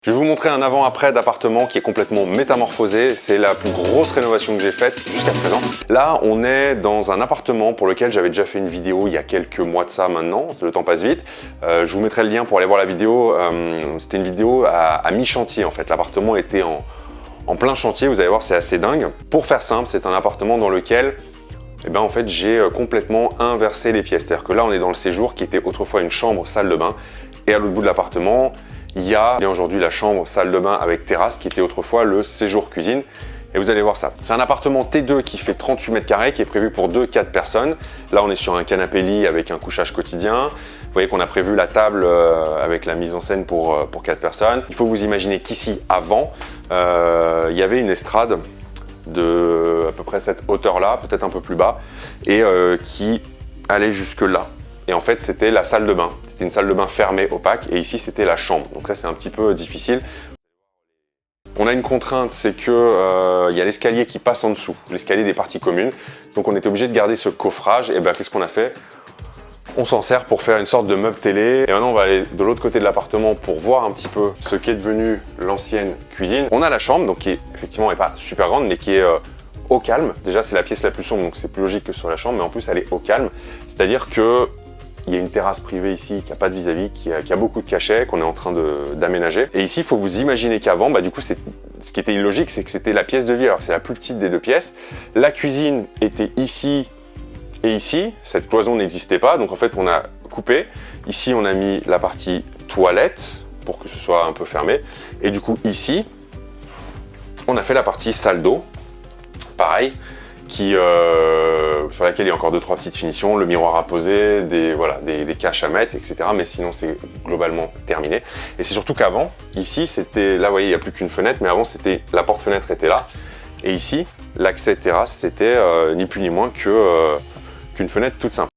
Je vais vous montrer un avant-après d'appartement qui est complètement métamorphosé. C'est la plus grosse rénovation que j'ai faite jusqu'à présent. Là, on est dans un appartement pour lequel j'avais déjà fait une vidéo il y a quelques mois de ça maintenant. Le temps passe vite. Je vous mettrai le lien pour aller voir la vidéo. C'était une vidéo à mi-chantier en fait. L'appartement était en plein chantier. Vous allez voir, c'est assez dingue. Pour faire simple, c'est un appartement dans lequel en fait, j'ai complètement inversé les pièces. C'est-à-dire que là, on est dans le séjour qui était autrefois une chambre, salle de bain. Et à l'autre bout de l'appartement, il y a bien aujourd'hui la chambre, salle de bain avec terrasse qui était autrefois le séjour cuisine. Et vous allez voir ça. C'est un appartement T2 qui fait 38 mètres carrés, qui est prévu pour 2-4 personnes. Là, on est sur un canapé lit avec un couchage quotidien. Vous voyez qu'on a prévu la table avec la mise en scène pour 4 personnes. Il faut vous imaginer qu'ici, avant, il y avait une estrade de à peu près cette hauteur-là, peut-être un peu plus bas, et qui allait jusque là. Et en fait, c'était la salle de bain. C'était une salle de bain fermée, opaque, et ici, c'était la chambre. Donc ça, c'est un petit peu difficile. On a une contrainte, c'est que y a l'escalier qui passe en dessous, l'escalier des parties communes. Donc on était obligé de garder ce coffrage. Et qu'est-ce qu'on a fait? On s'en sert pour faire une sorte de meuble télé. Et maintenant, on va aller de l'autre côté de l'appartement pour voir un petit peu ce qu'est devenu l'ancienne cuisine. On a la chambre, donc qui effectivement n'est pas super grande, mais qui est au calme. Déjà, c'est la pièce la plus sombre, donc c'est plus logique que sur la chambre, mais en plus, elle est au calme. C'est-à-dire que il y a une terrasse privée ici qui n'a pas de vis-à-vis, qui a beaucoup de cachets, qu'on est en train d'aménager. Et ici, il faut vous imaginer qu'avant, du coup, ce qui était illogique, c'est que c'était la pièce de vie, alors que c'est la plus petite des deux pièces. La cuisine était ici et ici. Cette cloison n'existait pas, donc en fait, on a coupé. Ici, on a mis la partie toilette pour que ce soit un peu fermé. Et du coup, ici, on a fait la partie salle d'eau, pareil, sur laquelle il y a encore 2-3 petites finitions, le miroir à poser, des caches à mettre, etc. Mais sinon, c'est globalement terminé. Et c'est surtout qu'avant, ici, c'était, là, vous voyez, il n'y a plus qu'une fenêtre, mais avant, c'était la porte-fenêtre était là. Et ici, l'accès terrasse, c'était ni plus ni moins qu'une fenêtre toute simple.